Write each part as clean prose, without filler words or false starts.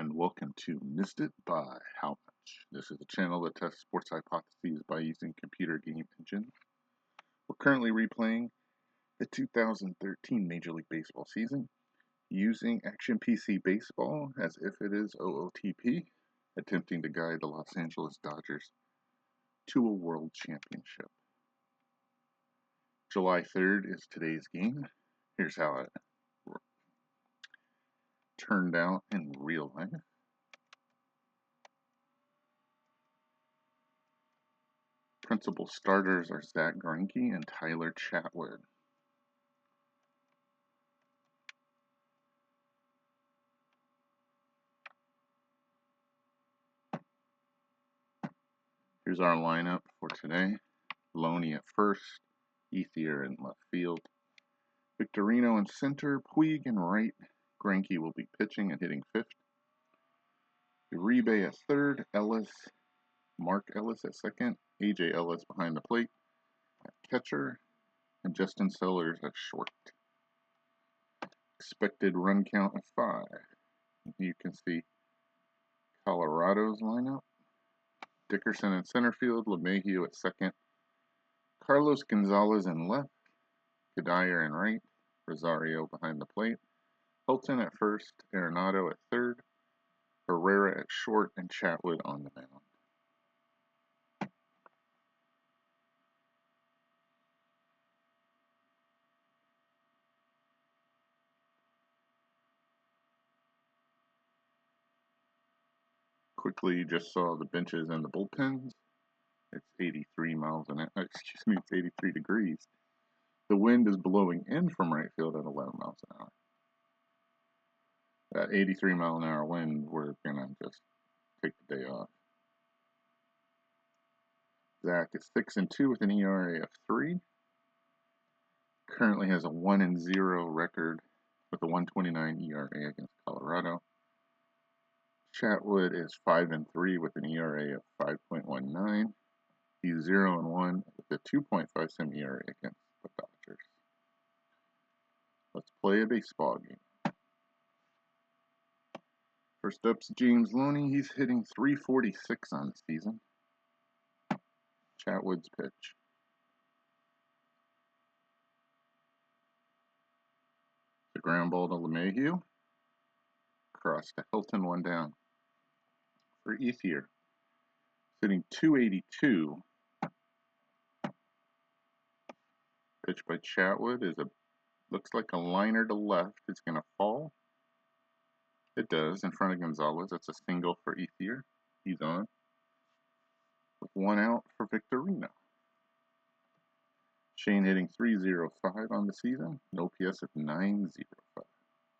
and welcome to Missed It by How Much. This is a channel that tests sports hypotheses by using computer game engines. We're currently replaying the 2013 Major League Baseball season using Action PC Baseball as if it is OOTP, attempting to guide the Los Angeles Dodgers to a world championship. July 3rd is today's game. Here's how it turned out in real life. Principal starters are Zach Greinke and Tyler Chatwood. Here's our lineup for today. Loney at first, Ethier in left field, Victorino in center, Puig in right. Greinke will be pitching and hitting fifth. Uribe at third, Mark Ellis at second, AJ Ellis behind the plate at catcher, and Justin Sellers at short. Expected run count of 5. You can see Colorado's lineup. Dickerson in center field, LeMahieu at second, Carlos Gonzalez in left, Cuddyer in right, Rosario behind the plate, Hilton at first, Arenado at third, Herrera at short, and Chatwood on the mound. Quickly, you just saw the benches and the bullpens. It's 83 miles an hour. Excuse me, it's 83 degrees. The wind is blowing in from right field at 11 miles an hour. That 83 mile an hour wind, we're gonna just take the day off. Zach is 6-2 with an ERA of 3. Currently has a 1-0 record with a 1.29 ERA against Colorado. Chatwood is 5-3 with an ERA of 5.19. He's 0-1 with a 2.57 ERA against the Dodgers. Let's play a baseball game. First up's James Loney. He's hitting .346 on the season. Chatwood's pitch. The ground ball to LeMahieu. Cross to Hilton, 1 down. For Ethier, hitting .282. Pitch by Chatwood looks like a liner to left. It's going to fall. It does in front of Gonzalez. That's a single for Ethier. He's on. With 1 out for Victorino. Shane hitting .305 on the season. An OPS of .905.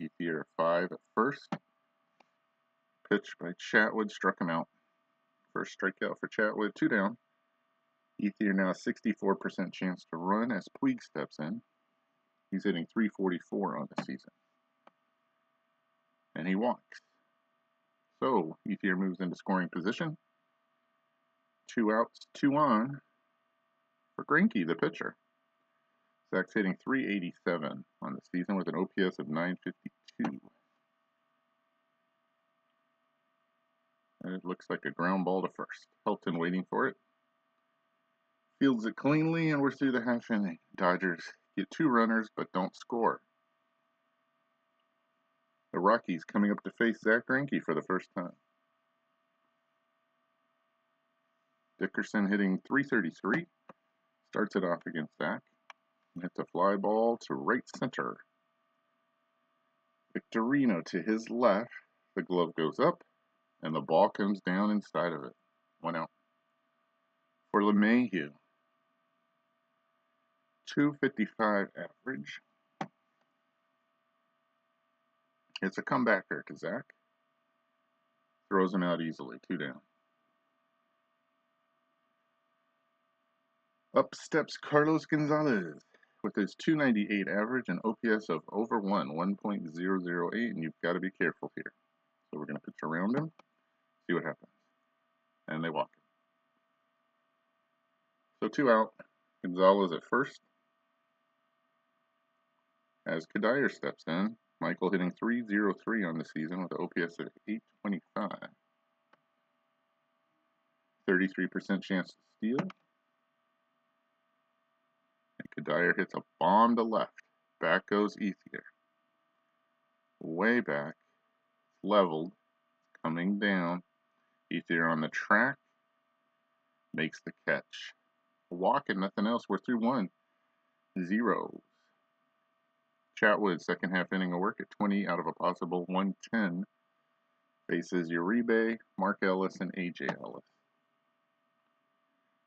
Ethier 5 at first. Pitch by Chatwood struck him out. First strikeout for Chatwood. 2 down. Ethier now a 64% chance to run as Puig steps in. He's hitting .344 on the season. And he walks. So Ethier moves into scoring position. 2 outs, 2 on for Greinke, the pitcher. Zach's hitting .387 on the season with an OPS of .952. And it looks like a ground ball to first. Hilton waiting for it. Fields it cleanly, and we're through the half inning. Dodgers get 2 runners, but don't score. The Rockies coming up to face Zach Greinke for the first time. Dickerson hitting .333. Starts it off against Zach. Hits a fly ball to right center. Victorino to his left. The glove goes up, and the ball comes down inside of it. 1 out. For LeMahieu, .255 average. It's a comebacker to Zach. Throws him out easily. 2 down. Up steps Carlos Gonzalez with his .298 average and OPS of over 1.008, and you've got to be careful here. So we're going to pitch around him, see what happens. And they walk him. So 2 out. Gonzalez at first. As Cuddyer steps in, Michael hitting .303 on the season with an OPS of 825. 33% chance to steal. And Kadire hits a bomb to left. Back goes Ethier. Way back. Leveled. Coming down. Ethier on the track. Makes the catch. A walk and nothing else. We're through 1-0. Chatwood, second half inning of work at 20 out of a possible 110. Faces Uribe, Mark Ellis, and AJ Ellis.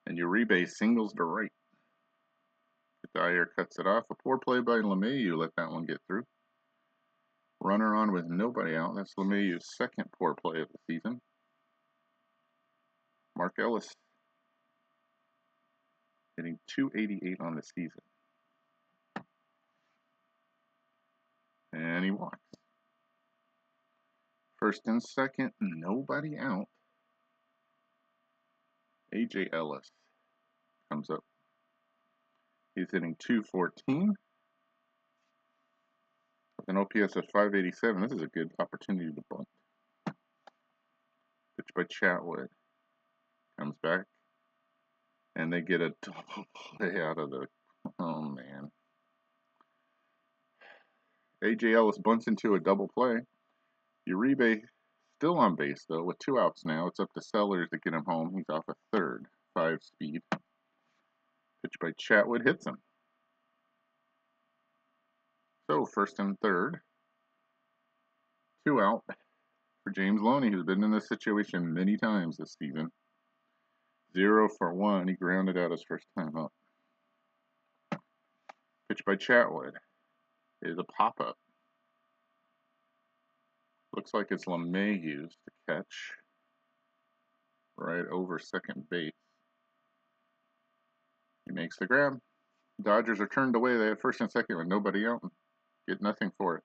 And Uribe singles to right. Dyer cuts it off. A poor play by LeMahieu let that one get through. Runner on with nobody out. That's LeMahieu's second poor play of the season. Mark Ellis hitting .288 on the season. And he walks. First and second, nobody out. AJ Ellis comes up. He's hitting .214 with an OPS of 587. This is a good opportunity to bunt. Pitch by Chatwood. Comes back. And they get a double play out of the... Oh, man. AJ Ellis bunts into a double play. Uribe still on base, though, with 2 outs now. It's up to Sellers to get him home. He's off a third. 5-speed. Pitch by Chatwood hits him. So, first and third. 2 out for James Loney, who's been in this situation many times this season. 0 for 1. He grounded out his first time up. Pitch by Chatwood is a pop-up. Looks like it's LeMahieu's to catch. Right over second base. He makes the grab. Dodgers are turned away. They have first and second with nobody out. Get nothing for it.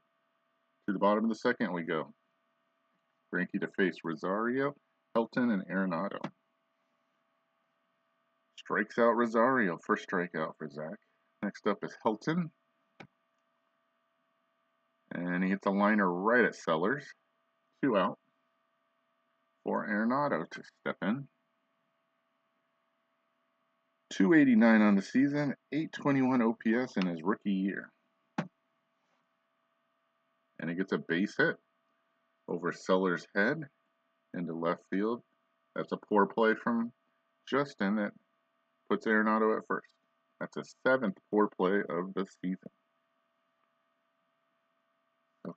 To the bottom of the second we go. Greinke to face Rosario, Helton, and Arenado. Strikes out Rosario. First strikeout for Zach. Next up is Helton. And he hits a liner right at Sellers. 2 out. For Arenado to step in. .289 on the season, .821 OPS in his rookie year. And he gets a base hit over Sellers' head into left field. That's a poor play from Justin that puts Arenado at first. That's a 7th poor play of the season.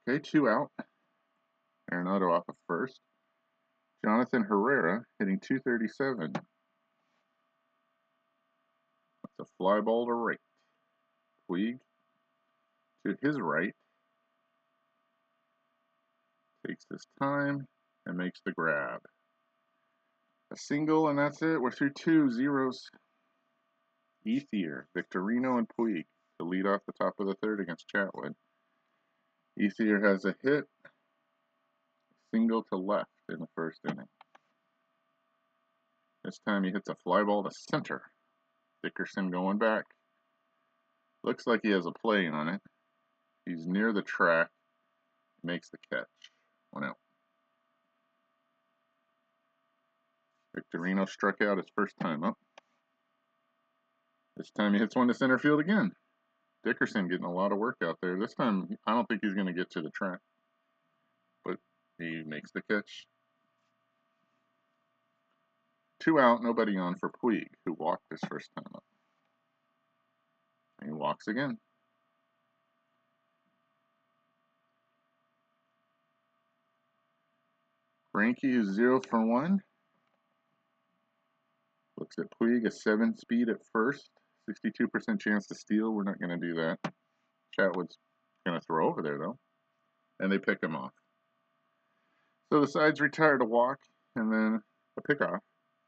Okay, 2 out. Arenado off of first. Jonathan Herrera hitting .237. That's a fly ball to right. Puig to his right. Takes his time and makes the grab. A single, and that's it. We're through 2-0. Ethier, Victorino, and Puig to lead off the top of the third against Chatwood. Ethier has a hit. Single to left in the first inning. This time he hits a fly ball to center. Dickerson going back. Looks like he has a play on it. He's near the track. Makes the catch. 1 out. Victorino struck out his first time up. This time he hits one to center field again. Dickerson getting a lot of work out there. This time I don't think he's going to get to the track. But he makes the catch. 2 out, nobody on for Puig, who walked his first time up. And he walks again. Greinke is 0 for 1. Looks at Puig, a 7-speed at first. 62% chance to steal. We're not going to do that. Chatwood's going to throw over there, though. And they pick him off. So the sides retire to walk, and then a pickoff.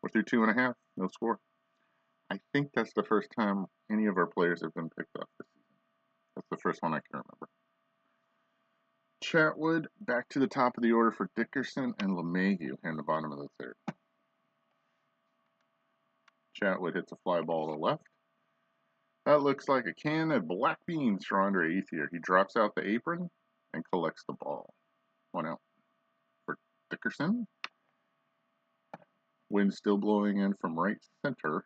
We're through 2.5. No score. I think that's the first time any of our players have been picked off this season. That's the first one I can remember. Chatwood back to the top of the order for Dickerson and LeMahieu here in the bottom of the third. Chatwood hits a fly ball to left. That looks like a can of black beans for Andre Ethier. He drops out the apron and collects the ball. 1 out for Dickerson. Wind still blowing in from right center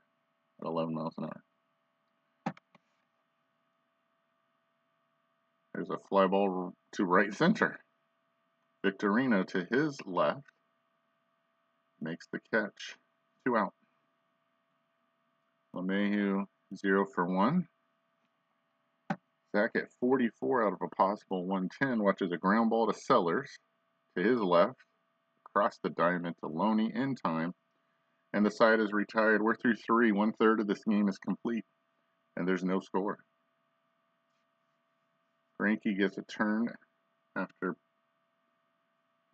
at 11 miles an hour. There's a fly ball to right center. Victorino to his left makes the catch. 2 out. LeMahieu 0 for 1. Zach at 44 out of a possible 110 watches a ground ball to Sellers to his left, across the diamond to Loney in time, and the side is retired. We're through 3. 1/3 of this game is complete, and there's no score. Greinke gets a turn after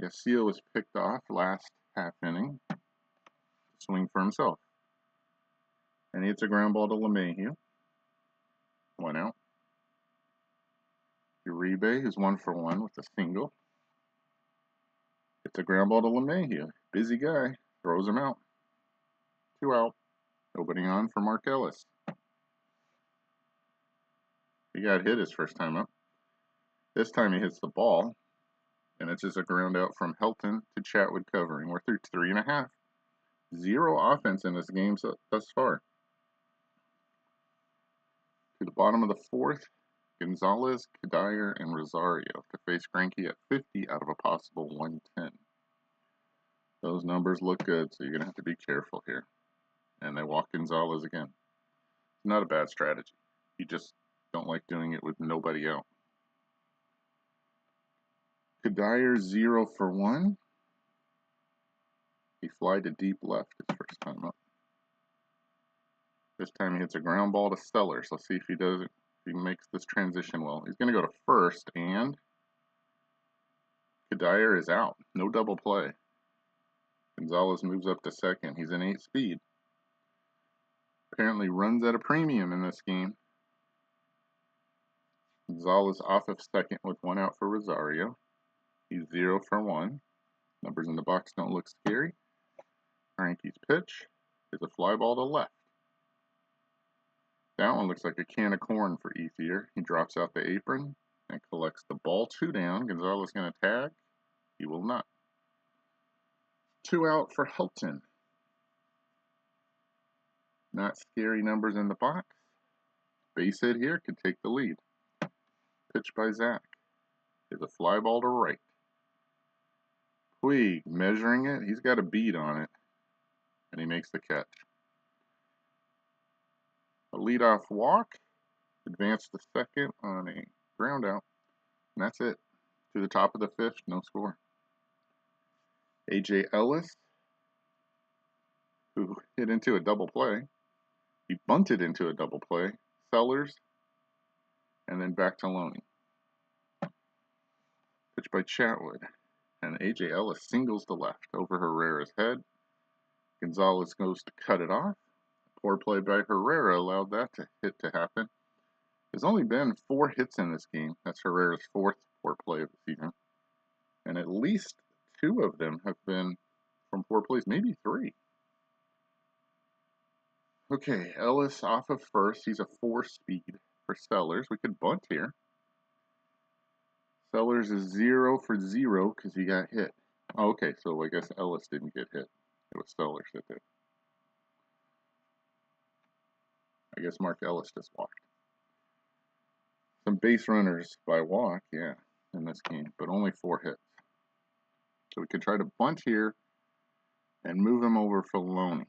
Yasiel was picked off last half inning to swing for himself. And he hits a ground ball to LeMahieu. 1 out. Uribe is 1 for 1 with a single. It's a ground ball to LeMahieu. Busy guy. Throws him out. 2 out. Nobody on for Mark Ellis. He got hit his first time up. This time he hits the ball, and it's just a ground out from Helton to Chatwood covering. We're through 3.5. 0 offense in this game thus far. To the bottom of the 4th, Gonzalez, Kadire, and Rosario to face Greinke at 50 out of a possible 110. Those numbers look good, so you're going to have to be careful here. And they walk Gonzalez again. It's not a bad strategy. You just don't like doing it with nobody out. Kadire 0 for 1. He flied to deep left his first time up. This time he hits a ground ball to Sellers. Let's see if he does it. If he makes this transition well. He's going to go to first, and Kadire is out. No double play. Gonzalez moves up to second. He's in 8 speed. Apparently runs at a premium in this game. Gonzalez off of second with 1 out for Rosario. He's 0 for 1. Numbers in the box don't look scary. Greinke's pitch is a fly ball to left. That one looks like a can of corn for Ethier. He drops out the apron and collects the ball. 2 down. Gonzalez going to tag. He will not. 2 out for Helton. Not scary numbers in the box. Base hit here could take the lead. Pitch by Zach is a fly ball to right. Puig measuring it. He's got a bead on it. And he makes the catch. A leadoff walk. Advance to second on a ground out. And that's it. To the top of the 5th, no score. A.J. Ellis, who hit into a double play. He bunted into a double play. Sellers, and then back to Loney. Pitch by Chatwood. And A.J. Ellis singles to left over Herrera's head. Gonzalez goes to cut it off. Poor play by Herrera allowed that hit to happen. There's only been 4 hits in this game. That's Herrera's 4th poor play of the season. And at least 2 of them have been from poor plays, maybe 3. Okay, Ellis off of first. He's a 4 speed for Sellers. We could bunt here. Sellers is 0 for 0 because he got hit. Oh, okay, so I guess Ellis didn't get hit. It was Sellers that did. I guess Mark Ellis just walked. Some base runners by walk, yeah, in this game, but only 4 hits. So we could try to bunt here and move him over for Loney.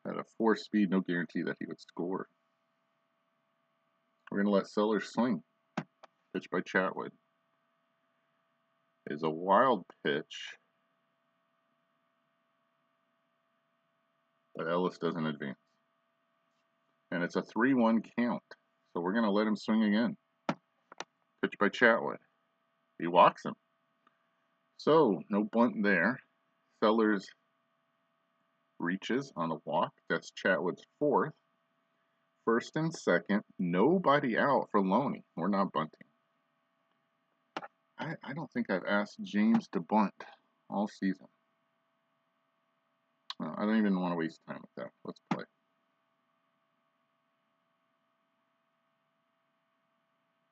At a 4 speed, no guarantee that he would score. We're going to let Sellers swing. Pitch by Chatwood is a wild pitch, but Ellis doesn't advance. And it's a 3-1 count, so we're going to let him swing again. Pitch by Chatwood. He walks him. So, no bunt there. Sellers reaches on a walk. That's Chatwood's 4th. First and second. Nobody out for Loney. We're not bunting. I don't think I've asked James to bunt all season. I don't even want to waste time with that. Let's play.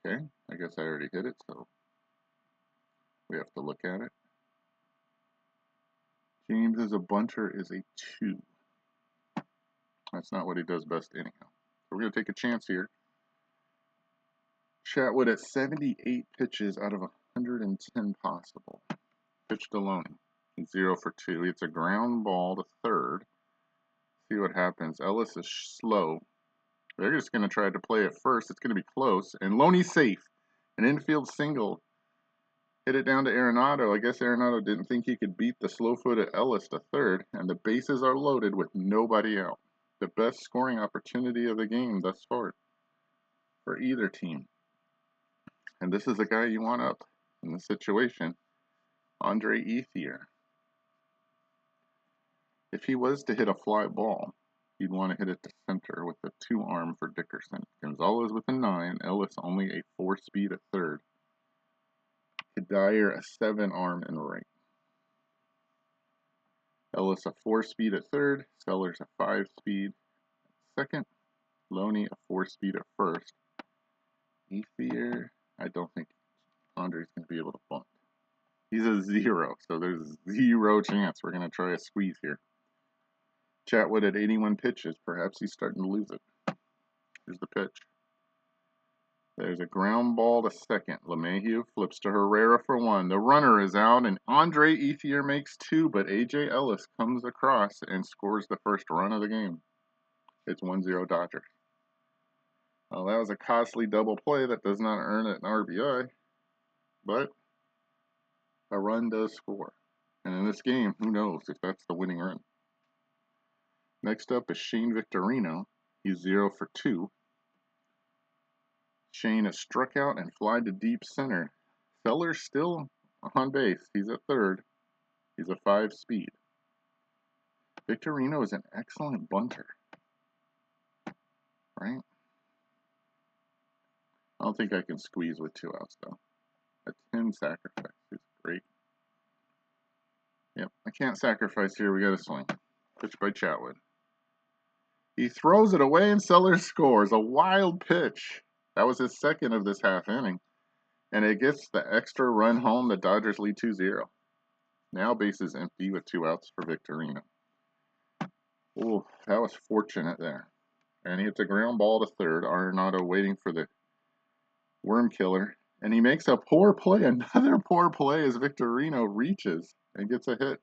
Okay, I guess I already hit it, so We have to look at it. James as a bunter is a 2. That's not what he does best anyhow. So we're going to take a chance here. Chatwood at 78 pitches out of 110 possible. Pitch to Loney. He's 0 for 2. It's a ground ball to third. See what happens. Ellis is slow. They're just going to try to play it first. It's going to be close. And Loney's safe. An infield single. Hit it down to Arenado. I guess Arenado didn't think he could beat the slow-footed Ellis to third. And the bases are loaded with nobody out. The best scoring opportunity of the game thus far for either team. And this is the guy you want up in this situation. Andre Ethier. If he was to hit a fly ball, you'd want to hit it to center with a 2-arm for Dickerson. Gonzalez with a 9, Ellis only a 4-speed at third. Dyer a 7-arm in right. Ellis a 4-speed at third, Sellers a 5-speed at second, Loney a 4-speed at first. Ethier, I don't think Andre's going to be able to bunt. He's a 0, so there's 0 chance we're going to try a squeeze here. Chatwood at 81 pitches. Perhaps he's starting to lose it. Here's the pitch. There's a ground ball to second. LeMahieu flips to Herrera for 1. The runner is out, and Andre Ethier makes 2, but A.J. Ellis comes across and scores the first run of the game. It's 1-0 Dodgers. Well, that was a costly double play that does not earn it an RBI, but a run does score. And in this game, who knows if that's the winning run. Next up is Shane Victorino. He's 0 for 2. Shane is struck out and fly to deep center. Feller's still on base. He's at third. He's a 5-speed. Victorino is an excellent bunter. Right? I don't think I can squeeze with 2 outs, though. A 10 sacrifice is great. Yep, I can't sacrifice here. We got to swing. Pitch by Chatwood. He throws it away and Sellers scores. A wild pitch. That was his second of this half inning. And it gets the extra run home. The Dodgers lead 2-0. Now bases empty with 2 outs for Victorino. Ooh, that was fortunate there. And he hits a ground ball to third. Arenado waiting for the worm killer. And he makes a poor play. Another poor play as Victorino reaches and gets a hit.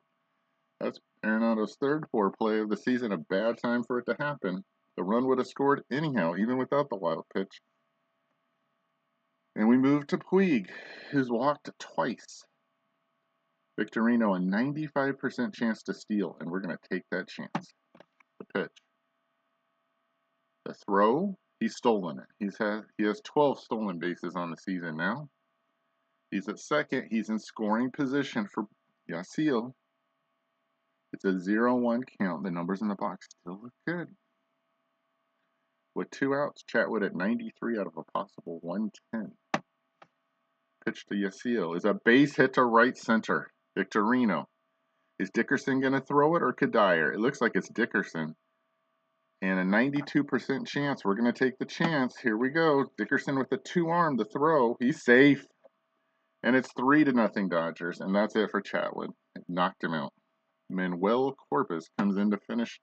That's Arenado's third poor play of the season. A bad time for it to happen. The run would have scored anyhow, even without the wild pitch. And we move to Puig, who's walked twice. Victorino, a 95% chance to steal, and we're going to take that chance. The pitch. The throw, he's stolen it. He has 12 stolen bases on the season now. He's at second. He's in scoring position for Yasiel. It's a 0-1 count. The numbers in the box still look good. With 2 outs, Chatwood at 93 out of a possible 110. Pitch to Yasiel is a base hit to right center. Victorino. Is Dickerson going to throw it or Dyer? It looks like it's Dickerson. And a 92% chance. We're going to take the chance. Here we go. Dickerson with a 2-arm to throw. He's safe. And it's 3-0 Dodgers. And that's it for Chatwood. It knocked him out. Manuel Corpus comes in to finish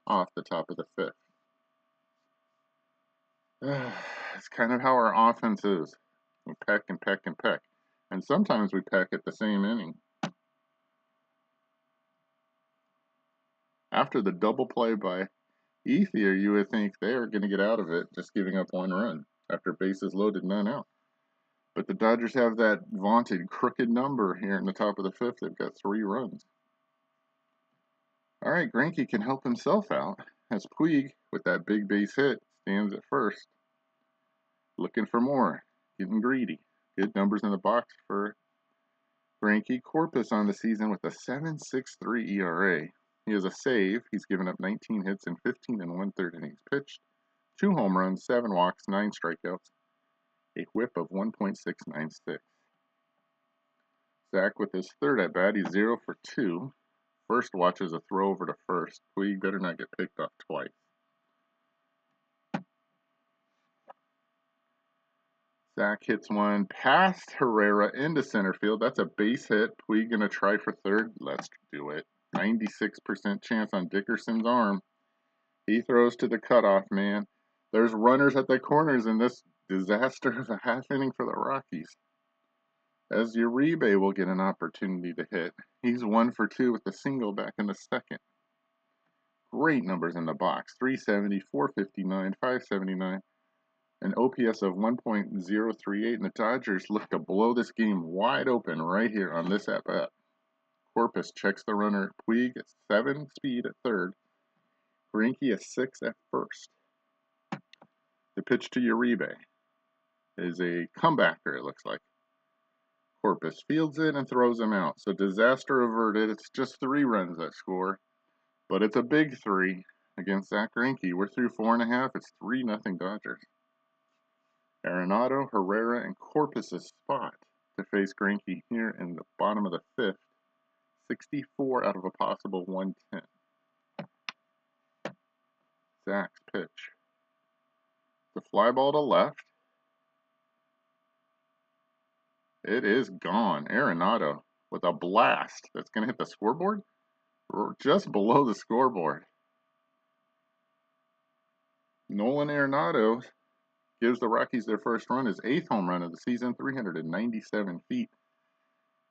off the top of the 5th. It's kind of how our offense is. We peck and peck and peck. And sometimes we peck at the same inning. After the double play by Ethier, you would think they are going to get out of it just giving up 1 run after bases loaded, none out. But the Dodgers have that vaunted crooked number here in the top of the 5th. They've got 3 runs. All right, Greinke can help himself out as Puig, with that big base hit, stands at first. Looking for more, getting greedy. Good numbers in the box for Greinke. Corpus on the season with a 7.63 ERA. He has a save. He's given up 19 hits in 15 1/3 innings pitched, 2 home runs, 7 walks, 9 strikeouts, a whip of 1.696. Zach with his 3rd at bat. He's 0 for 2. First watches a throw over to first. Puig better not get picked off twice. Zach hits one past Herrera into center field. That's a base hit. Puig gonna try for third. Let's do it. 96% chance on Dickerson's arm. He throws to the cutoff, man. There's runners at the corners in this disaster of a half inning for the Rockies. As Uribe will get an opportunity to hit. He's 1 for 2 with a single back in the second. Great numbers in the box. 370, 459, 579. An OPS of 1.038, and the Dodgers look to blow this game wide open right here on this at-bat. Corpus checks the runner. Puig at 7 speed at third. Greinke at 6 at first. The pitch to Uribe is a comebacker, it looks like. Corpus fields it and throws him out. So disaster averted. It's just 3 runs that score. But it's a big 3 against Zach Greinke. We're through 4.5. It's 3-0 Dodgers. Arenado, Herrera, and Corpus' spot to face Greinke here in the bottom of the 5th. 64 out of a possible 110. Zach's pitch. The fly ball to left. It is gone. Arenado with a blast. That's going to hit the scoreboard? Or just below the scoreboard. Nolan Arenado gives the Rockies their first run, his 8th home run of the season, 397 feet.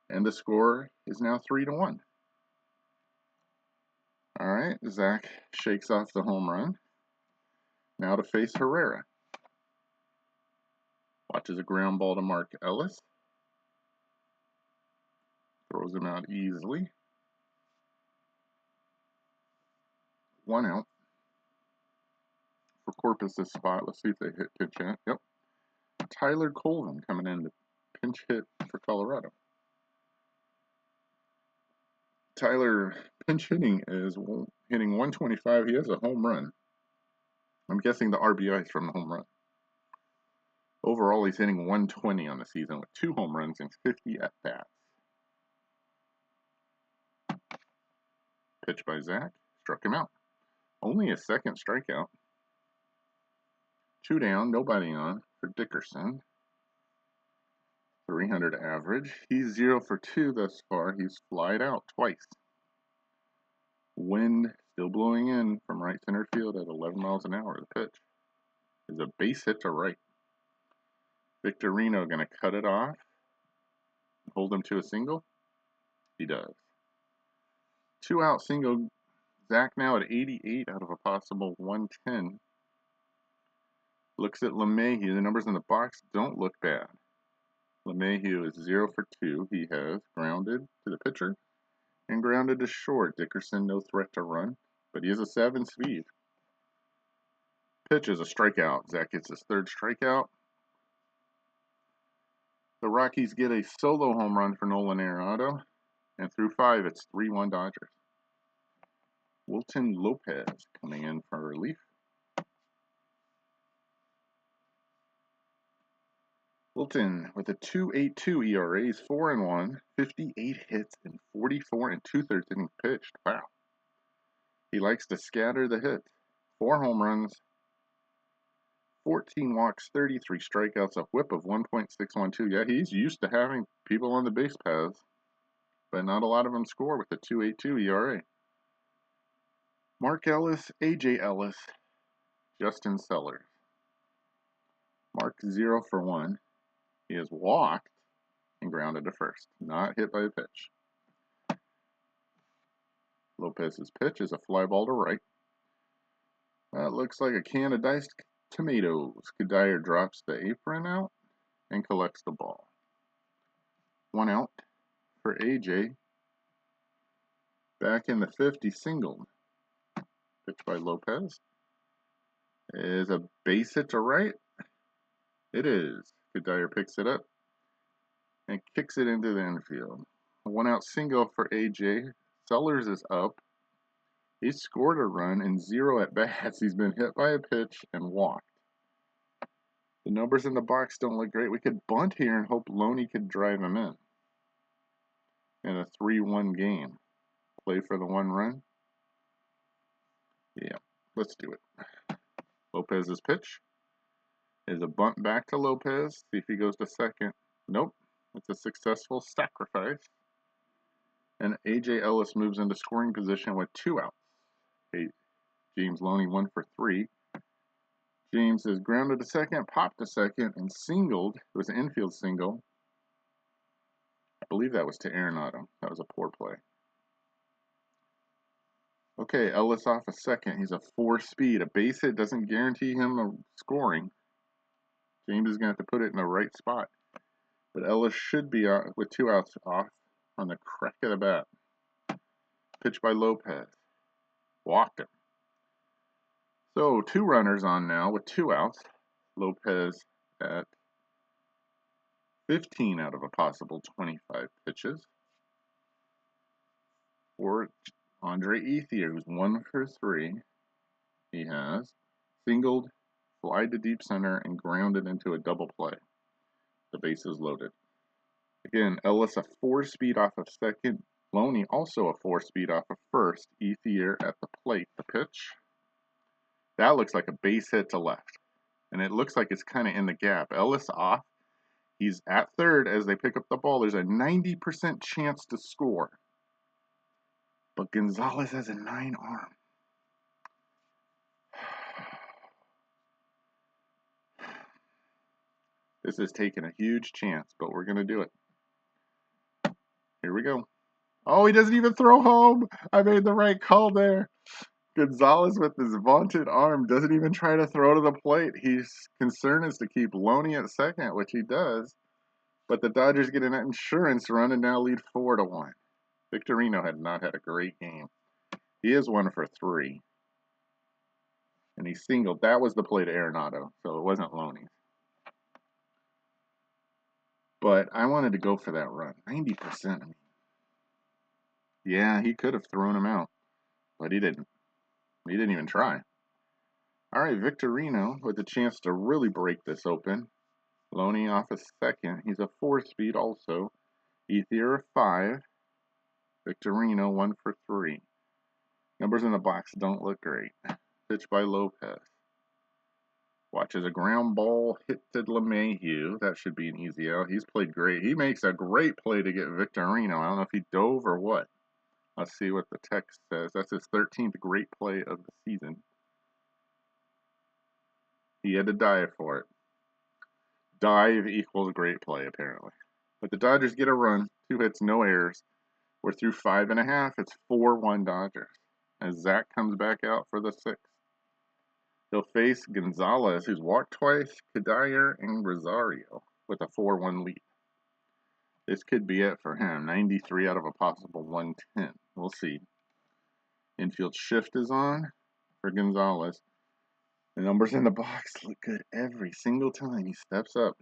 And the score is now 3-1. All right, Zach shakes off the home run. Now to face Herrera. Watches a ground ball to Mark Ellis. Throws him out easily. 1 out. For Corpus' spot, let's see if they hit pitch in. Yep. Tyler Colvin coming in to pinch hit for Colorado. Tyler pinch hitting is hitting 125. He has a home run. I'm guessing the RBIs from the home run. Overall, he's hitting 120 on the season with 2 home runs and 50 at-bats. Pitch by Zach. Struck him out. Only a second strikeout. 2 down, nobody on for Dickerson. 300 average. He's 0 for 2 thus far. He's flied out twice. Wind still blowing in from right center field at 11 miles an hour. The pitch is a base hit to right. Victorino going to cut it off. Hold him to a single. He does. 2 out single. Zach now at 88 out of a possible 110. Looks at LeMahieu. The numbers in the box don't look bad. LeMahieu is 0 for 2. He has grounded to the pitcher and grounded to short. Dickerson no threat to run, but he is a 7 speed. Pitch is a strikeout. Zach gets his 3rd strikeout. The Rockies get a solo home run for Nolan Arenado, and through 5, it's 3-1 Dodgers. Wilton Lopez coming in for relief. Wilton with a 2.82 ERA, he's 4-1, 58 hits and 44 2/3 innings pitched. Wow. He likes to scatter the hits. 4 home runs, 14 walks, 33 strikeouts, a whip of 1.612. Yeah, he's used to having people on the base paths, but not a lot of them score with a 2.82 ERA. Mark Ellis, AJ Ellis, Justin Sellers. Mark 0 for 1. He has walked and grounded to first, not hit by a pitch. Lopez's pitch is a fly ball to right. That looks like a can of diced tomatoes. Kadire drops the apron out and collects the ball. 1 out for AJ. Back in the 5th, he singled. Pitch by Lopez is a base hit to right. It is. Kadire picks it up and kicks it into the infield. A 1 out single for AJ. Sellers is up. He scored a run in 0 at bats. He's been hit by a pitch and walked. The numbers in the box don't look great. We could bunt here and hope Loney could drive him in a 3-1 game. Play for the 1 run. Yeah, let's do it. Lopez's pitch Is a bunt back to Lopez. See if he goes to second. Nope. It's a successful sacrifice. And A.J. Ellis moves into scoring position with 2 outs. Okay, James Loney 1 for 3. James is grounded to second, popped to second, and singled. It was an infield single. I believe that was to Arenado. That was a poor play. Okay, Ellis off a second. He's a 4-speed. A base hit doesn't guarantee him a scoring. James is going to have to put it in the right spot. But Ellis should be with 2 outs off on the crack of the bat. Pitch by Lopez. Walked him. So 2 runners on now with 2 outs. Lopez at 15 out of a possible 25 pitches. For Andre Ethier, who's 1 for 3. He has singled, fly to deep center, and grounded into a double play. The base is loaded. Again, Ellis a 4-speed off of second. Loney also a 4-speed off of first. Ethier at the plate. The pitch. That looks like a base hit to left. And it looks like it's kind of in the gap. Ellis off. He's at third as they pick up the ball. There's a 90% chance to score. But Gonzalez has a 9 arm. This is taking a huge chance, but we're going to do it. Here we go. Oh, he doesn't even throw home. I made the right call there. Gonzalez with his vaunted arm doesn't even try to throw to the plate. His concern is to keep Loney at second, which he does. But the Dodgers get an insurance run and now lead 4-1. Victorino had not had a great game. He is 1 for 3. And he singled. That was the play to Arenado, so it wasn't Loney. But I wanted to go for that run. 90%. I mean, yeah, he could have thrown him out, but he didn't. He didn't even try. All right, Victorino with a chance to really break this open. Loney off a second. He's a 4-speed also. Ethier 5. Victorino 1 for 3. Numbers in the box don't look great. Pitch by Lopez. Watches a ground ball hit to LeMahieu. That should be an easy out. He's played great. He makes a great play to get Victorino. I don't know if he dove or what. Let's see what the text says. That's his 13th great play of the season. He had to dive for it. Dive equals great play, apparently. But the Dodgers get a run. 2 hits, no errors. We're through 5.5. It's 4-1 Dodgers. As Zach comes back out for the 6th. He'll face Gonzalez, who's walked twice, Kadire, and Rosario with a 4-1 lead. This could be it for him. 93 out of a possible 110. We'll see. Infield shift is on for Gonzalez. The numbers in the box look good every single time he steps up.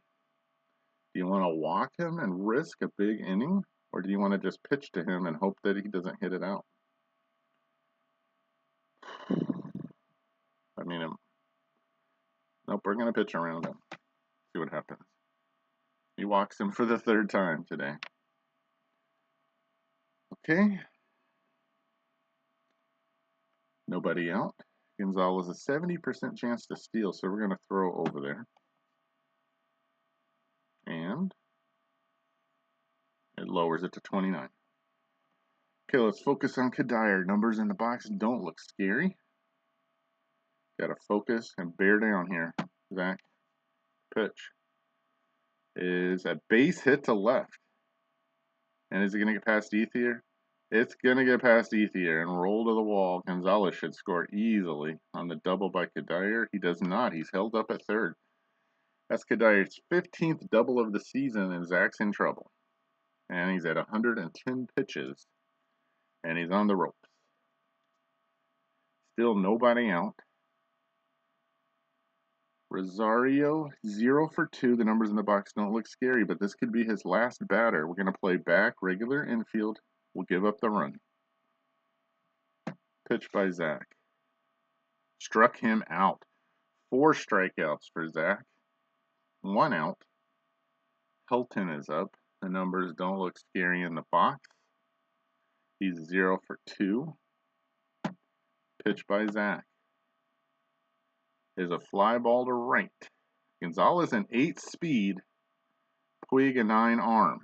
Do you want to walk him and risk a big inning? Or do you want to just pitch to him and hope that he doesn't hit it out? I mean, nope, we're going to pitch around him. See what happens. He walks him for the 3rd time today. Okay. Nobody out. Gonzalez a 70% chance to steal, so we're going to throw over there. And it lowers it to 29. Okay, let's focus on Kadire. Numbers in the box don't look scary. Got to focus and bear down here. Zach, pitch is a base hit to left. And is it going to get past Ethier? It's going to get past Ethier and roll to the wall. Gonzalez should score easily on the double by Kadire. He does not. He's held up at 3rd. That's Kadire's 15th double of the season, and Zach's in trouble. And he's at 110 pitches, and he's on the ropes. Still nobody out. Rosario, 0 for 2. The numbers in the box don't look scary, but this could be his last batter. We're going to play back, regular infield. We'll give up the run. Pitch by Zach. Struck him out. 4 strikeouts for Zach. 1 out. Helton is up. The numbers don't look scary in the box. He's 0 for 2. Pitch by Zach. Is a fly ball to right. Gonzalez an 8 speed, Puig a 9 arm.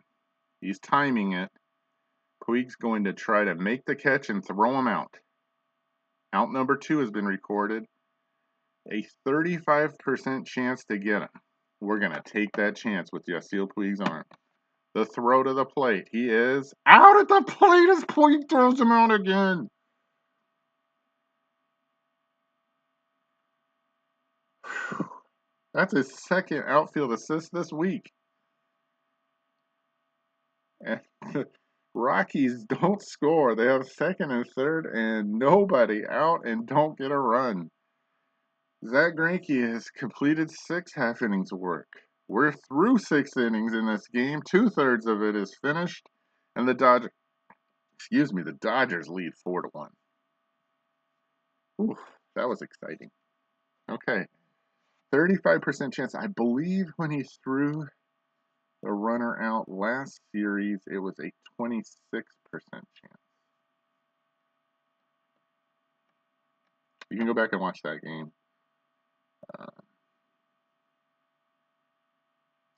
He's timing it. Puig's going to try to make the catch and throw him out. Out number 2 has been recorded. A 35% chance to get him. We're going to take that chance with Yasiel Puig's arm. The throw to the plate. He is out at the plate as Puig throws him out again. That's his second outfield assist this week. And the Rockies don't score. They have second and third and nobody out and don't get a run. Zach Greinke has completed 6 half innings of work. We're through 6 innings in this game. 2/3 of it is finished, and the Dodgers lead 4-1. Ooh, that was exciting. Okay, 35% chance. I believe when he threw the runner out last series, it was a 26% chance. You can go back and watch that game.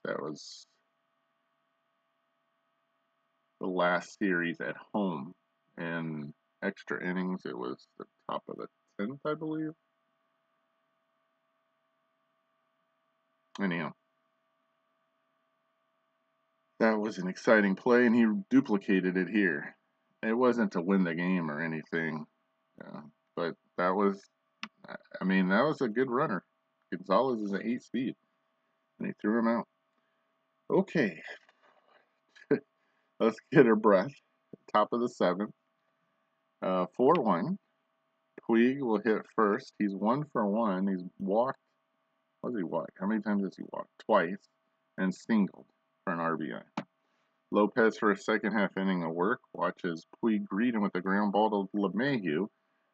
That was the last series at home. In extra innings, it was the top of the 10th, I believe. Anyhow, that was an exciting play, and he duplicated it here. It wasn't to win the game or anything, but that was a good runner. Gonzalez is an 8 speed, and he threw him out. Okay, let's get our breath. Top of the 7th, 4-1. Puig will hit first. He's 1 for 1. He's walked. What does he walk? How many times has he walked? Twice, and singled for an RBI. Lopez for a second half inning of work. Watches Puig greet him with a ground ball to LeMahieu,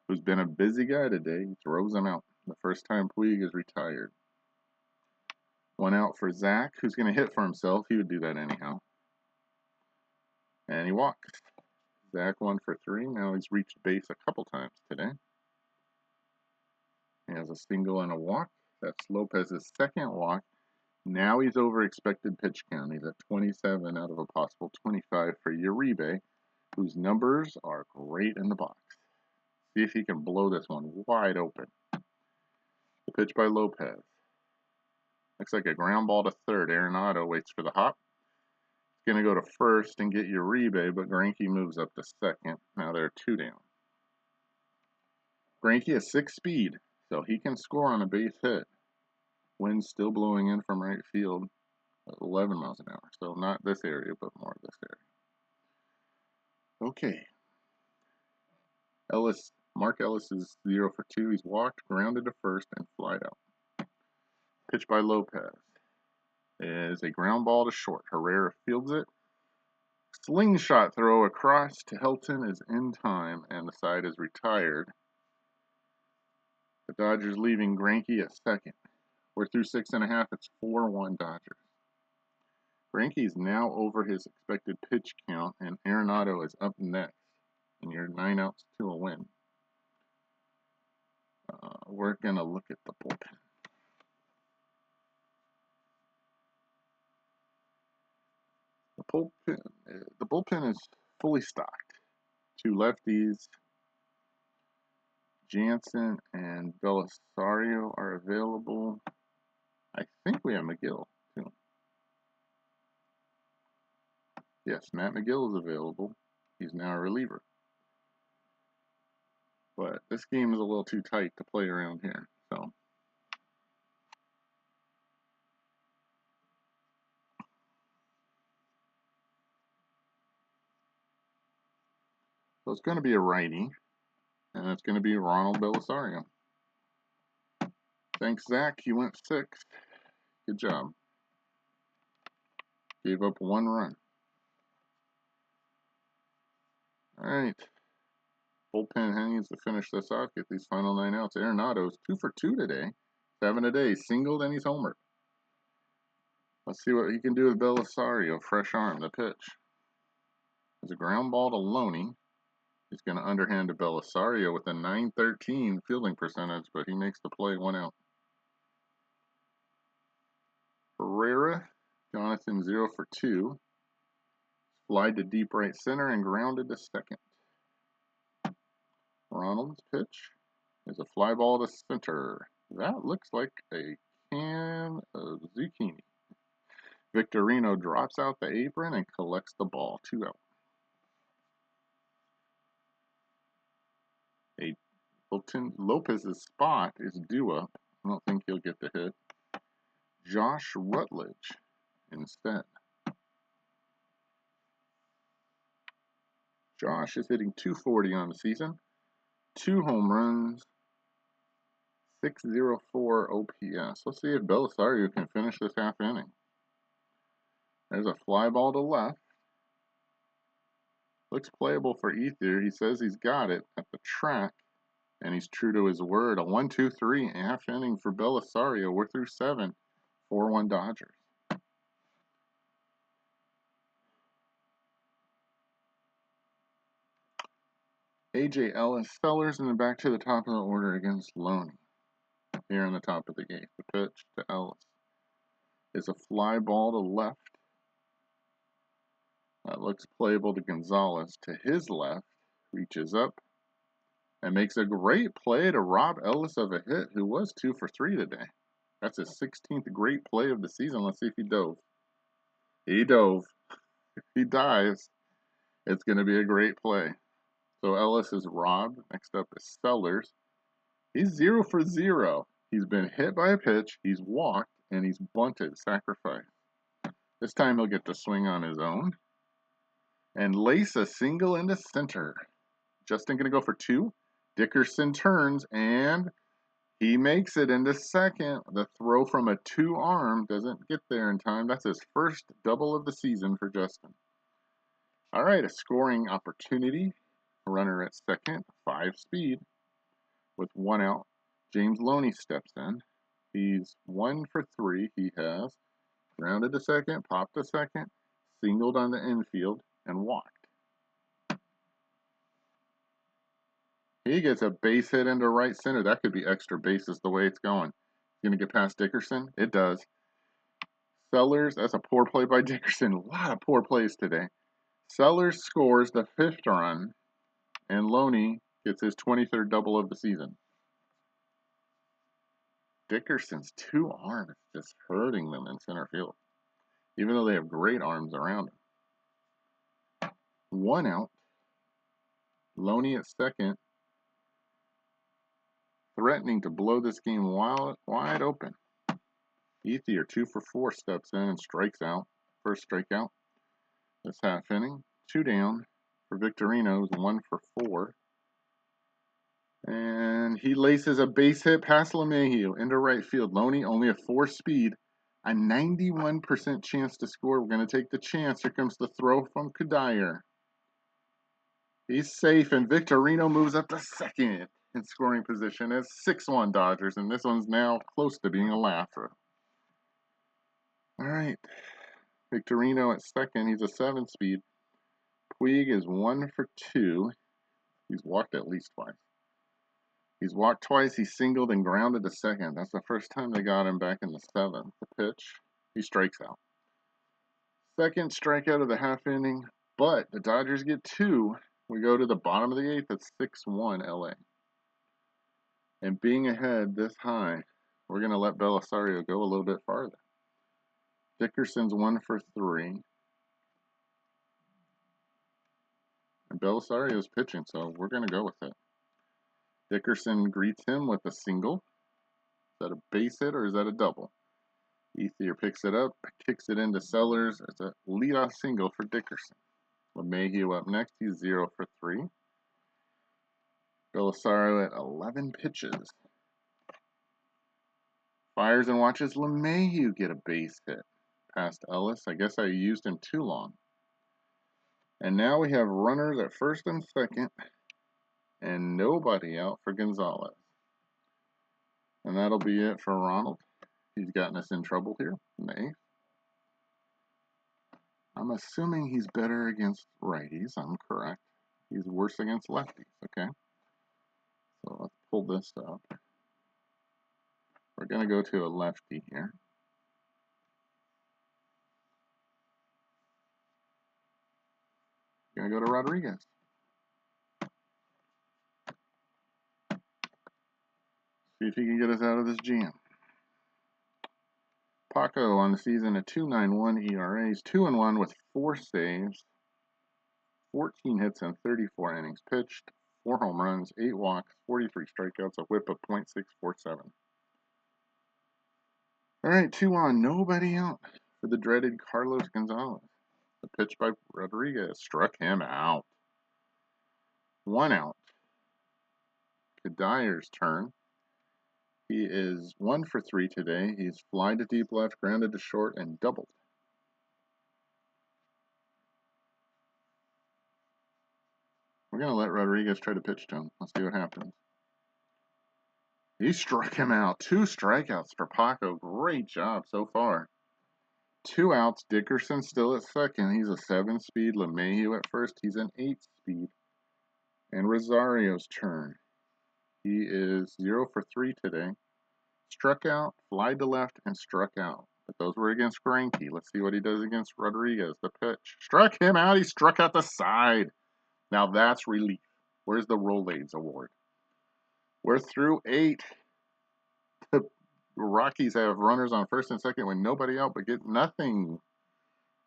who's been a busy guy today. He throws him out. The first time Puig is retired. 1 out for Zach, who's going to hit for himself. He would do that anyhow. And he walked. Zach 1 for 3. Now he's reached base a couple times today. He has a single and a walk. That's Lopez's second walk. Now he's over expected pitch count. He's at 27 out of a possible 25 for Uribe, whose numbers are great in the box. See if he can blow this one wide open. The pitch by Lopez. Looks like a ground ball to third. Arenado waits for the hop. He's going to go to first and get Uribe, but Greinke moves up to second. Now they're 2 down. Greinke has 6 speed, so he can score on a base hit. Wind's still blowing in from right field at 11 miles an hour. So not this area, but more of this area. Okay. Mark Ellis is 0 for 2. He's walked, grounded to first, and flied out. Pitch by Lopez is a ground ball to short. Herrera fields it. Slingshot throw across to Helton is in time, and the side is retired. The Dodgers leaving Greinke at second. We're through 6.5. It's 4-1 Dodgers. Greinke is now over his expected pitch count, and Arenado is up next. And you're 9 outs to a win. We're going to look at the bullpen. The bullpen is fully stocked. 2 lefties. Jansen and Belisario are available. I think we have McGill, too. Yes, Matt McGill is available. He's now a reliever. But this game is a little too tight to play around here, so. So it's going to be a righty, and it's going to be Ronald Belisario. Thanks, Zach. You went 6th. Good job. Gave up 1 run. All right. Bullpen needs to finish this off, get these final 9 outs. Arenado's 2 for 2 today. 7 a day. Singled and he's homered. Let's see what he can do with Belisario. Fresh arm, the pitch. There's a ground ball to Loney. He's going to underhand to Belisario with a .913 fielding percentage, but he makes the play 1 out. Pereira, Jonathan 0 for 2. Flied to deep right center and grounded to second. Ronald's pitch is a fly ball to center. That looks like a can of zucchini. Victorino drops out the apron and collects the ball. 2 out. Lopez's spot is due up. I don't think he'll get the hit. Josh Rutledge instead. Josh is hitting .240 on the season. 2 home runs. 604 OPS. Let's see if Belisario can finish this half inning. There's a fly ball to left. Looks playable for Ether. He says he's got it at the track, and he's true to his word. A 1-2-3 half inning for Belisario. We're through 7. 4-1 Dodgers. A.J. Ellis, Sellers, and then back to the top of the order against Loney. Here in the top of the 8th. The pitch to Ellis is a fly ball to left. That looks playable to Gonzalez. To his left, reaches up and makes a great play to rob Ellis of a hit, who was 2 for 3 today. That's his 16th great play of the season. Let's see if he dove. He dove. If he dives, it's going to be a great play. So Ellis is robbed. Next up is Sellers. He's 0 for 0. He's been hit by a pitch, he's walked, and he's bunted, sacrifice. This time he'll get to swing on his own and lace a single into center. Justin going to go for 2. Dickerson turns, and he makes it into second. The throw from a 2-arm doesn't get there in time. That's his first double of the season for Justin. All right, a scoring opportunity. Runner at second, 5 speed. With 1 out, James Loney steps in. He's 1 for 3. He has grounded to second, popped to second, singled on the infield, and walked. He gets a base hit into right center. That could be extra bases the way it's going. Going to get past Dickerson? It does. Sellers, that's a poor play by Dickerson. A lot of poor plays today. Sellers scores the 5th run, and Loney gets his 23rd double of the season. Dickerson's 2 arms just hurting them in center field, even though they have great arms around him. 1 out. Loney at second, threatening to blow this game wide open. Ethier, 2 for 4, steps in and strikes out. First strikeout this half inning. 2 down for Victorino, who's 1 for 4. And he laces a base hit past LeMahieu into right field. Loney only a 4 speed. A 91% chance to score. We're going to take the chance. Here comes the throw from Kadire. He's safe, and Victorino moves up to second in scoring position as 6-1 Dodgers, and this one's now close to being a laugher. All right, Victorino at second. He's a 7 speed. Puig is 1 for 2. He's walked at least twice. He's walked twice. He singled and grounded to second. That's the first time they got him back in the 7th. The pitch, he strikes out. Second strikeout of the half inning, but the Dodgers get 2. We go to the bottom of the 8th. It's 6-1 LA. And being ahead this high, we're going to let Belisario go a little bit farther. Dickerson's 1 for 3. And Belisario's pitching, so we're going to go with it. Dickerson greets him with a single. Is that a base hit or is that a double? Ethier picks it up, kicks it into Sellers. It's a leadoff single for Dickerson. LeMahieu up next. He's 0 for 3. Belisario at 11 pitches. Fires and watches LeMahieu get a base hit past Ellis. I guess I used him too long. And now we have runners at first and second, and nobody out for Gonzalez. And that'll be it for Ronald. He's gotten us in trouble here in the 8th. I'm assuming he's better against righties. I'm correct. He's worse against lefties. Okay. So let's pull this up. We're going to go to a lefty here. Gonna go to Rodriguez. See if he can get us out of this jam. Paco on the season at 2.91 ERAs, 2-1 with 4 saves, 14 hits and 34 innings pitched, 4 home runs, 8 walks, 43 strikeouts, a whip of .647. All right, 2 on, nobody out for the dreaded Carlos Gonzalez. The pitch by Rodriguez struck him out. 1 out. Kadyr's turn. He is 1 for 3 today. He's fly to deep left, grounded to short, and doubled. We're going to let Rodriguez try to pitch to him. Let's see what happens. He struck him out. 2 strikeouts for Paco. Great job so far. 2 outs. Dickerson still at second. He's a 7-speed. LeMahieu at first. He's an 8-speed. And Rosario's turn. He is 0 for 3 today. Struck out, fly to left, and struck out. But those were against Greinke. Let's see what he does against Rodriguez. The pitch. Struck him out. He struck out the side. Now that's relief. Where's the Rolaids award? We're through 8. The Rockies have runners on first and second with nobody out but get nothing.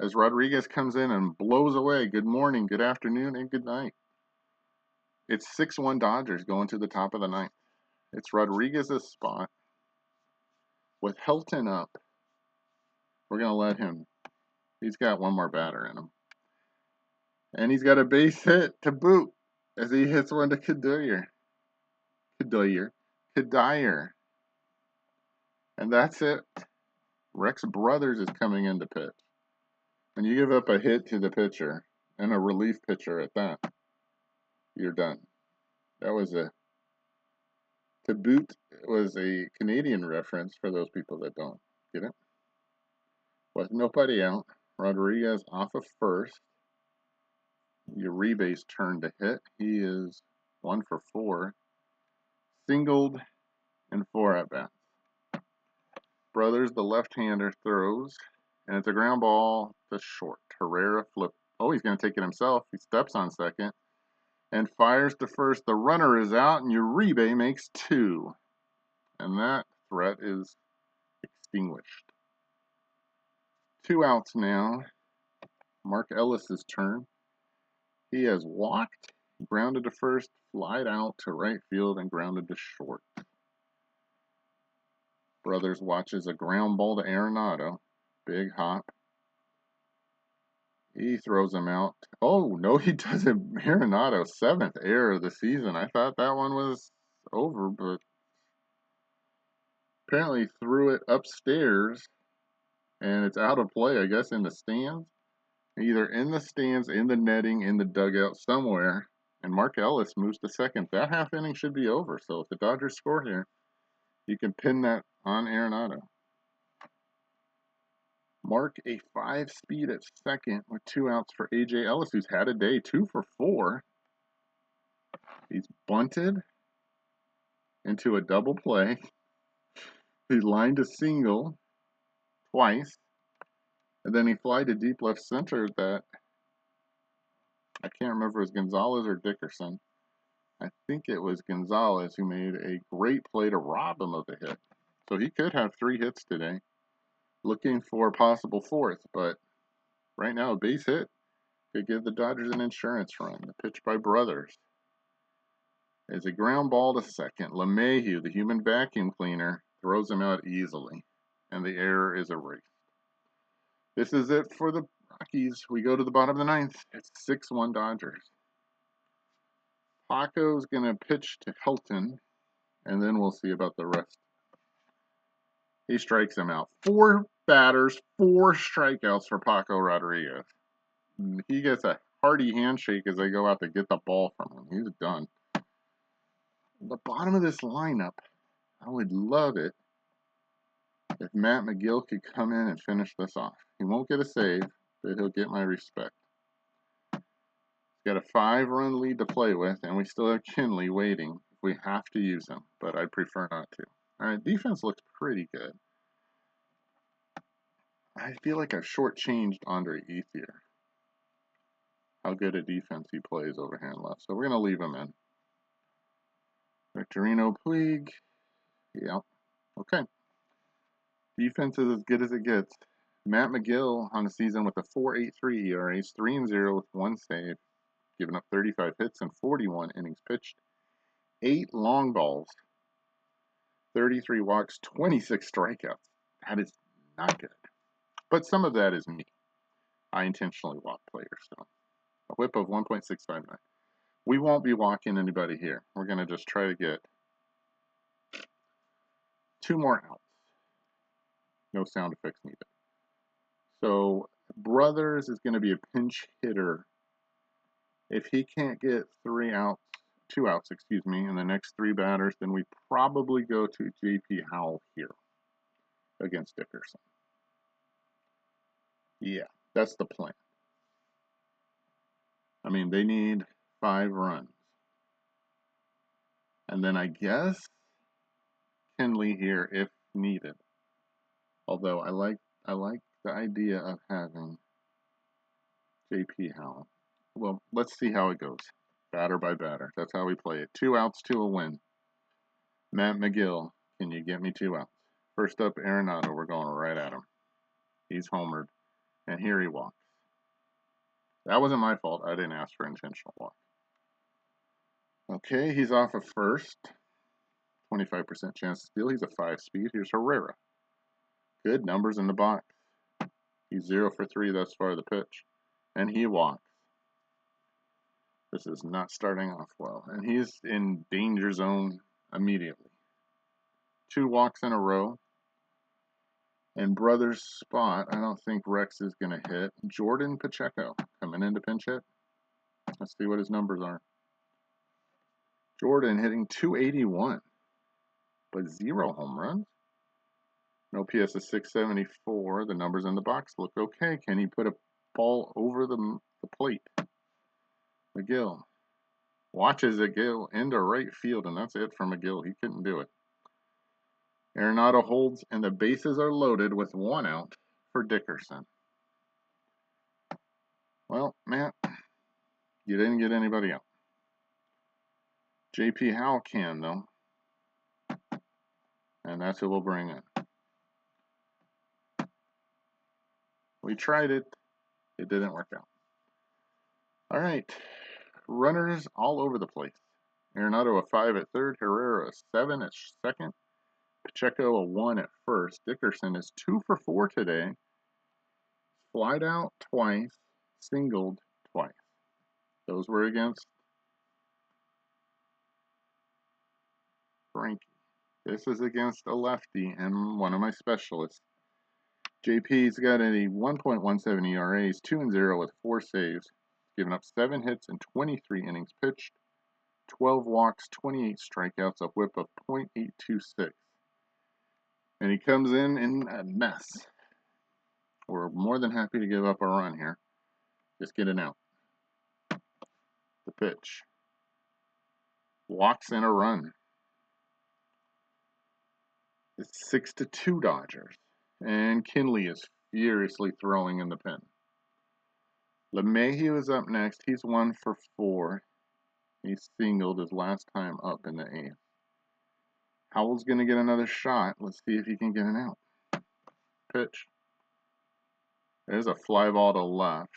As Rodriguez comes in and blows away. Good morning, good afternoon, and good night. It's 6-1 Dodgers going to the top of the ninth. It's Rodriguez's spot. With Helton up, we're going to let him. He's got one more batter in him. And he's got a base hit to boot as he hits one to Kadyr's. And that's it. Rex Brothers is coming in to pitch. When you give up a hit to the pitcher, and a relief pitcher at that, you're done. That was to boot was a Canadian reference for those people that don't get it. With nobody out, Rodriguez off of first. Uribe's turn to hit. He is 1 for 4. Singled and 4 at bats. Brothers, the left-hander, throws, and it's a ground ball to short. Herrera flip. Oh, he's going to take it himself. He steps on second and fires to first. The runner is out, and Uribe makes 2. And that threat is extinguished. 2 outs now. Mark Ellis's turn. He has walked, grounded to first, flied out to right field, and grounded to short. Brothers watches a ground ball to Arenado. Big hop. He throws him out. Oh, no, he doesn't. Arenado, 7th error of the season. I thought that one was over, but apparently threw it upstairs, and it's out of play, I guess, in the stands. Either in the stands, in the netting, in the dugout, somewhere. And Mark Ellis moves to second. That half inning should be over. So if the Dodgers score here, you can pin that on Arenado. Mark a 5-speed at second with 2 outs for A.J. Ellis, who's had a day, 2 for 4. He's bunted into a double play. He lined a single twice. And then he flied to deep left center that I can't remember if it was Gonzalez or Dickerson. I think it was Gonzalez who made a great play to rob him of the hit. So he could have 3 hits today. Looking for a possible 4th, but right now a base hit could give the Dodgers an insurance run. The pitch by Brothers is a ground ball to second. LeMahieu, the human vacuum cleaner, throws him out easily, and the error is erased. This is it for the Rockies. We go to the bottom of the ninth. It's 6-1 Dodgers. Paco's going to pitch to Helton, and then we'll see about the rest. He strikes him out. 4 batters, 4 strikeouts for Paco Rodriguez. He gets a hearty handshake as they go out to get the ball from him. He's done. The bottom of this lineup, I would love it if Matt McGill could come in and finish this off. He won't get a save, but he'll get my respect. He's got a 5-run lead to play with, and we still have Kinley waiting if we have to use him, but I'd prefer not to. All right, defense looks pretty good. I feel like I've shortchanged Andre Ethier. how good a defense he plays over here in left. So we're going to leave him in. Victorino Puig. Yep. Okay. Defense is as good as it gets. Matt McGill on the season with a 4.83 ERA, 3-0 with 1 save, giving up 35 hits and 41 innings pitched, 8 long balls, 33 walks, 26 strikeouts. That is not good. But some of that is me. I intentionally walk players. So a whip of 1.659. We won't be walking anybody here. We're going to just try to get 2 more outs. No sound effects needed. So Brothers is going to be a pinch hitter. If he can't get 2 outs, in the next 3 batters, then we probably go to J.P. Howell here against Dickerson. Yeah, that's the plan. I mean, they need 5 runs. And then I guess Kenley here if needed. Although I like the idea of having J.P. Howell. Well, let's see how it goes. Batter by batter. That's how we play it. 2 outs to a win. Matt McGill, can you get me 2 outs? First up, Arenado. We're going right at him. He's homered. And here he walks. That wasn't my fault. I didn't ask for intentional walk. Okay, he's off of first. 25% chance to steal. He's a 5-speed. Here's Herrera. Good numbers in the box. He's 0 for 3 thus far, the pitch. And he walks. This is not starting off well. And he's in danger zone immediately. 2 walks in a row. And Brothers' spot, I don't think Rex is going to hit. Jordan Pacheco coming in to pinch hit. Let's see what his numbers are. Jordan hitting .281, but 0 home runs. No PS is 674. The numbers in the box look okay. Can he put a ball over the plate? McGill watches it go into right field, and that's it for McGill. He couldn't do it. Arenado holds, and the bases are loaded with 1 out for Dickerson. Well, Matt, you didn't get anybody out. J.P. Howell can, though. And that's who we'll bring in. We tried it. It didn't work out. All right. Runners all over the place. Arenado a 5 at third. Herrera a 7 at second. Pacheco a 1 at first. Dickerson is 2 for 4 today. Flied out twice. Singled twice. Those were against Greinke. This is against a lefty and one of my specialists. JP's got a 1.17 ERA, 2-0 with 4 saves, given up 7 hits and 23 innings pitched, 12 walks, 28 strikeouts, a whip of .826. And he comes in a mess. We're more than happy to give up a run here. Just get it out. The pitch. Walks in a run. It's 6-2 Dodgers. And Kinley is furiously throwing in the pen. LeMahieu is up next. He's 1 for 4. He singled his last time up in the 8th. Howell's going to get another shot. Let's see if he can get an out. Pitch. There's a fly ball to left.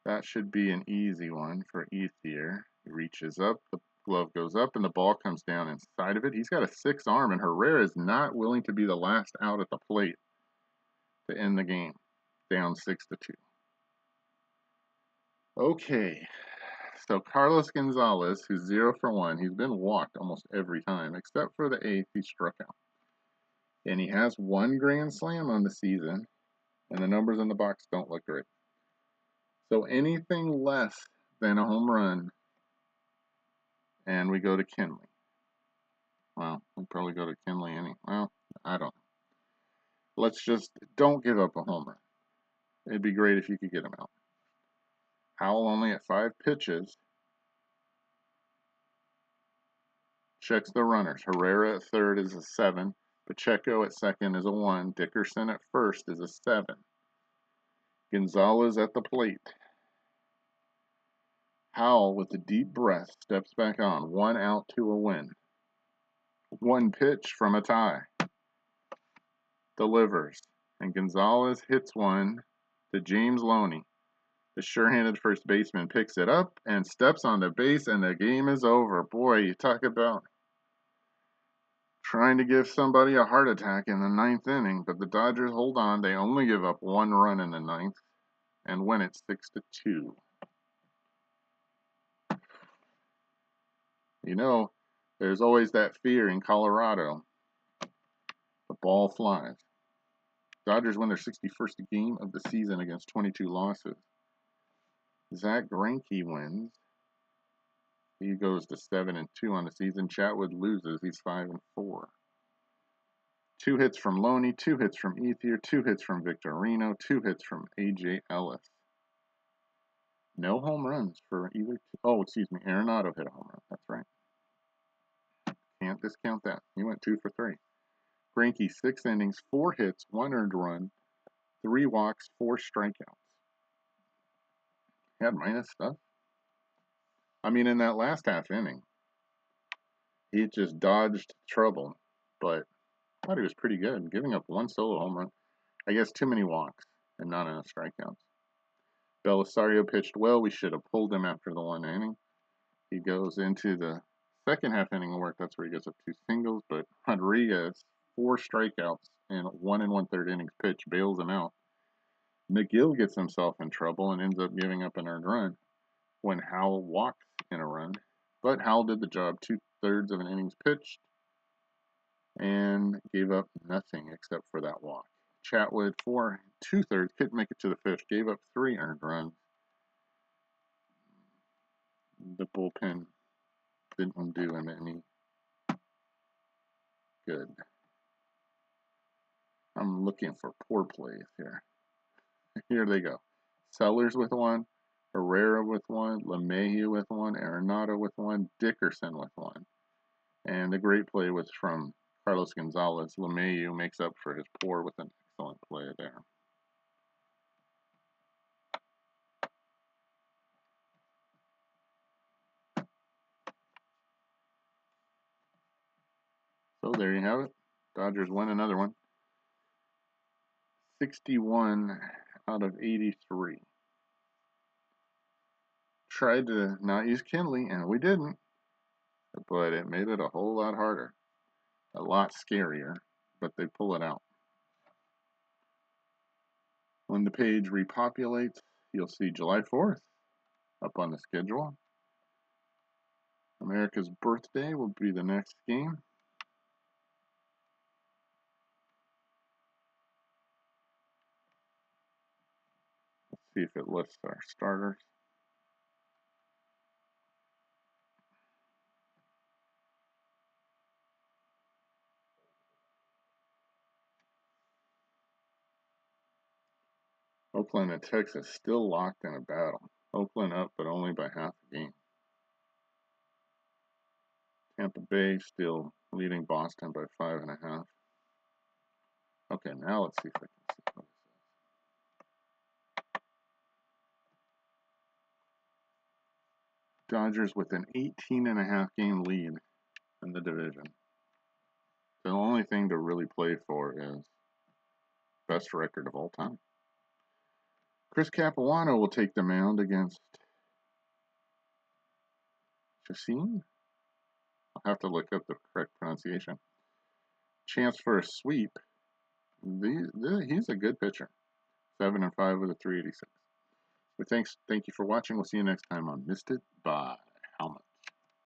That should be an easy one for Ethier. He reaches up. The glove goes up, and the ball comes down inside of it. He's got a 6 arm, and Herrera is not willing to be the last out at the plate to end the game. Down 6-2. Okay. So Carlos Gonzalez, who's 0 for 1, he's been walked almost every time, except for the 8th he struck out. And he has 1 grand slam on the season, and the numbers in the box don't look great. So anything less than a home run, and we go to Kenley. Well, we'll probably go to Kenley well, I don't know. Let's just don't give up a home run. It'd be great if you could get him out. Howell only at 5 pitches. Checks the runners. Herrera at third is a 7. Pacheco at second is a 1. Dickerson at first is a 7. Gonzalez at the plate. Howell, with a deep breath, steps back on. 1 out to a win. 1 pitch from a tie. Delivers. And Gonzalez hits one to James Loney. The sure-handed first baseman picks it up and steps on the base, and the game is over. Boy, you talk about trying to give somebody a heart attack in the 9th inning, but the Dodgers hold on. They only give up 1 run in the 9th and win it 6-2. You know, there's always that fear in Colorado. The ball flies. Dodgers win their 61st game of the season against 22 losses. Zach Greinke wins. He goes to 7-2 on the season. Chatwood loses. He's 5-4. 2 hits from Loney, 2 hits from Ethier, 2 hits from Victorino, 2 hits from A.J. Ellis. No home runs for either. Arenado hit a home run. That's right. Can't discount that. He went 2 for 3. Greinke, 6 innings, 4 hits, 1 earned run, 3 walks, 4 strikeouts. He had minus stuff. I mean, in that last half inning, he just dodged trouble, but I thought he was pretty good, giving up 1 solo home run. I guess too many walks and not enough strikeouts. Belisario pitched well. We should have pulled him after the 1 inning. He goes into the second half inning of work. That's where he gets up 2 singles, but Rodriguez, 4 strikeouts in 1 1/3 innings pitch, bails him out. McGill gets himself in trouble and ends up giving up an earned run when Howell walked in a run. But Howell did the job, 2/3 of an innings pitched, and gave up nothing except for that walk. Chatwood, 4 2/3, couldn't make it to the 5th, gave up 3 earned runs. The bullpen didn't do him any good. I'm looking for poor plays here. Here they go. Sellers with 1, Herrera with 1, LeMahieu with 1, Arenado with 1, Dickerson with 1. And the great play was from Carlos Gonzalez. LeMahieu makes up for his poor with an excellent play there. So there you have it. Dodgers win another one. 61 out of 83. Tried to not use Kinley, and we didn't. But it made it a whole lot harder. A lot scarier, but they pull it out. When the page repopulates, you'll see July 4th up on the schedule. America's birthday will be the next game. Let's see if it lists our starters. Oakland and Texas still locked in a battle. Oakland up, but only by half a game. Tampa Bay still leading Boston by 5.5. Okay, now let's see if I can see what it says. Dodgers with an 18.5 game lead in the division. The only thing to really play for is best record of all time. Chris Capuano will take the mound against Chacin. I'll have to look up the correct pronunciation. Chance for a sweep. He's a good pitcher. 7-5 with a 386. But thank you for watching. We'll see you next time on Missed It. Bye.